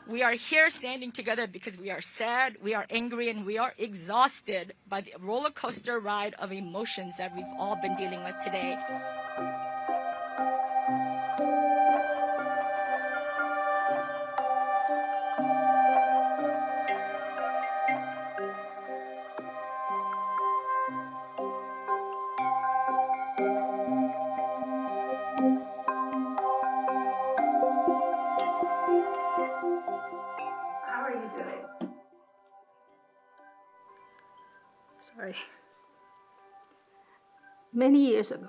We are here standing together because we are sad, we are angry, and we are exhausted by the roller coaster ride of emotions that we've all been dealing with today. Sorry. Many years ago,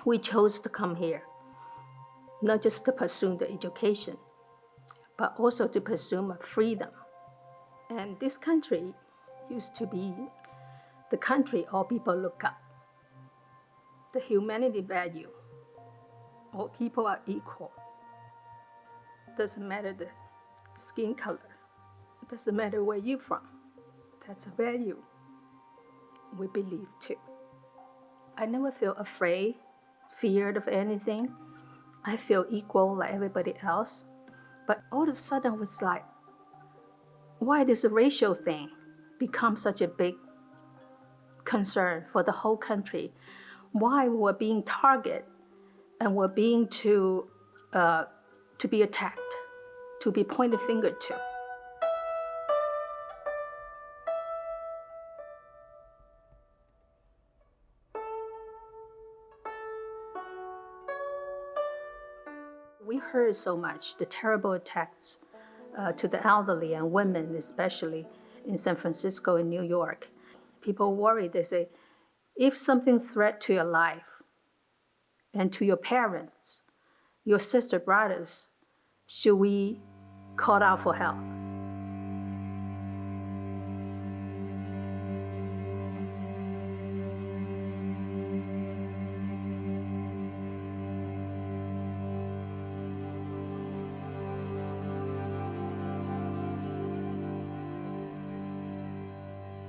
we chose to come here, not just to pursue the education, but also to pursue a freedom. And this country used to be the country all people look up. The humanity value, all people are equal. Doesn't matter the skin color, doesn't matter where you're from. That's a value we believe too. I never feel afraid, feared of anything. I feel equal like everybody else. But all of a sudden I was like, why does the racial thing become such a big concern for the whole country? Why we're being targeted and we're being to be attacked, to be pointed finger to? We heard so much, the terrible attacks to the elderly and women, especially in San Francisco and New York. People worry, they say, if something threat to your life and to your parents, your sister, brothers, should we call out for help?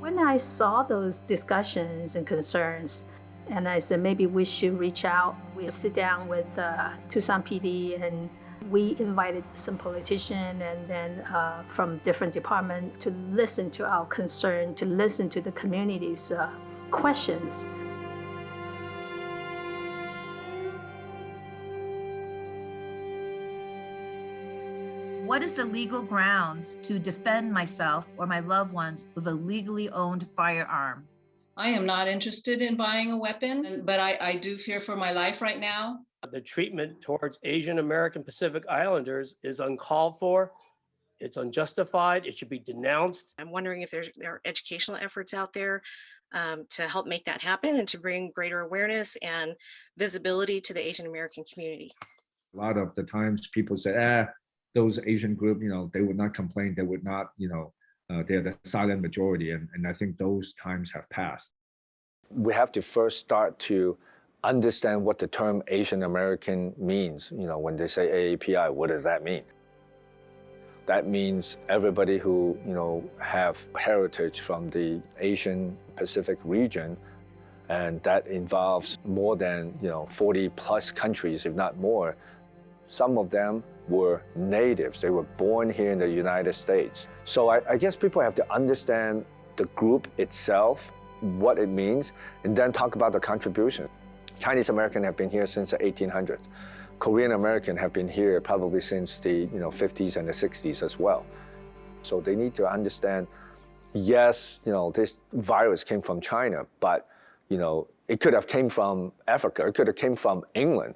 When I saw those discussions and concerns, and I said maybe we should reach out, we sit down with Tucson PD, and we invited some politicians and then from different departments to listen to our concern, to listen to the community's questions. What is the legal grounds to defend myself or my loved ones with a legally owned firearm? I am not interested in buying a weapon, but I do fear for my life right now. The treatment towards Asian American Pacific Islanders is uncalled for. It's unjustified. It should be denounced. I'm wondering if there are educational efforts out there to help make that happen and to bring greater awareness and visibility to the Asian American community. A lot of the times people say, those Asian group, they would not complain. They would not, they're the silent majority. And I think those times have passed. We have to first start to understand what the term Asian American means. When they say AAPI, what does that mean? That means everybody who, have heritage from the Asian Pacific region, and that involves more than, 40 plus countries, if not more. Some of them were natives. They were born here in the United States. So I guess people have to understand the group itself, what it means, and then talk about the contribution. Chinese American have been here since the 1800s. Korean American have been here probably since the 50s and the 60s as well. So they need to understand, yes, this virus came from China, but it could have came from Africa, it could have came from England.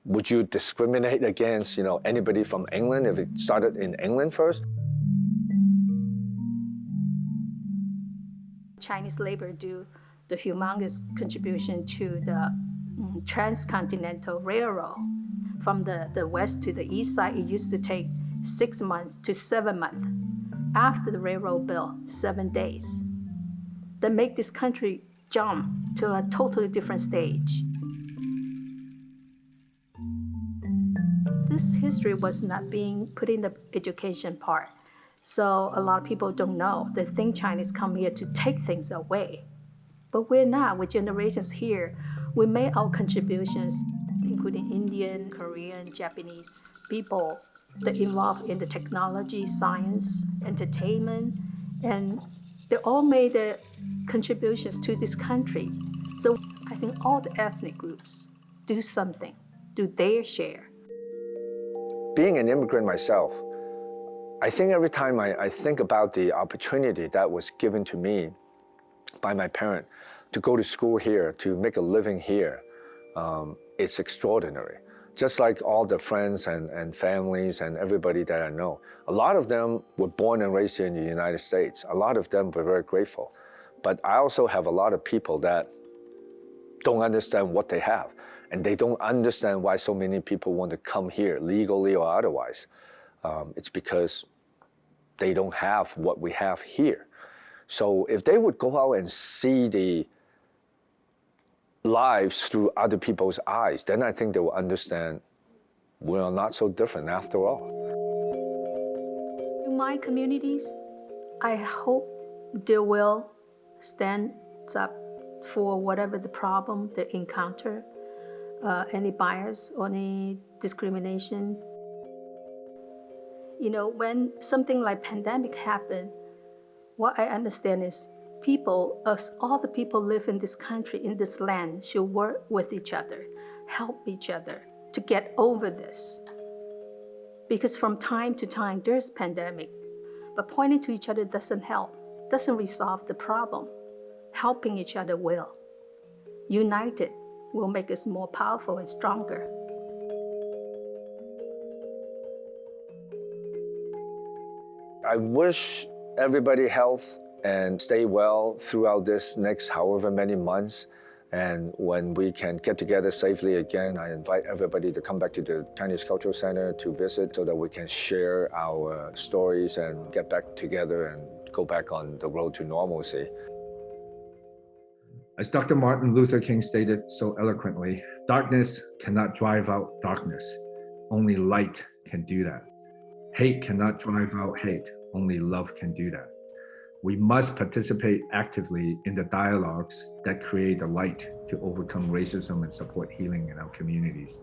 Would you discriminate against anybody from England if it started in England first? Chinese labor do the humongous contribution to the transcontinental railroad. From the west to the east side, it used to take 6 months to 7 months. After the railroad built, 7 days. That make this country jump to a totally different stage. This history was not being put in the education part. So a lot of people don't know. They think Chinese come here to take things away. But we're not. With generations here, we made our contributions, including Indian, Korean, Japanese people They're involved in the technology, science, entertainment, and they all made their contributions to this country. So I think all the ethnic groups do something, do their share. Being an immigrant myself, I think every time I think about the opportunity that was given to me by my parent to go to school here, to make a living here, it's extraordinary. Just like all the friends and families and everybody that I know. A lot of them were born and raised here in the United States. A lot of them were very grateful. But I also have a lot of people that don't understand what they have. And they don't understand why so many people want to come here, legally or otherwise. It's because they don't have what we have here. So if they would go out and see the lives through other people's eyes, then I think they will understand we're not so different after all. In my communities, I hope they will stand up for whatever the problem they encounter, any bias or any discrimination. You know, when something like pandemic happened, what I understand is people, us, all the people live in this country, in this land, should work with each other, help each other to get over this. Because from time to time, there's pandemic, but pointing to each other doesn't help, doesn't resolve the problem. Helping each other will. United will make us more powerful and stronger. I wish everybody health and stay well throughout this next however many months. And when we can get together safely again, I invite everybody to come back to the Chinese Cultural Center to visit so that we can share our stories and get back together and go back on the road to normalcy. As Dr. Martin Luther King stated so eloquently, darkness cannot drive out darkness. Only light can do that. Hate cannot drive out hate. Only love can do that. We must participate actively in the dialogues that create the light to overcome racism and support healing in our communities.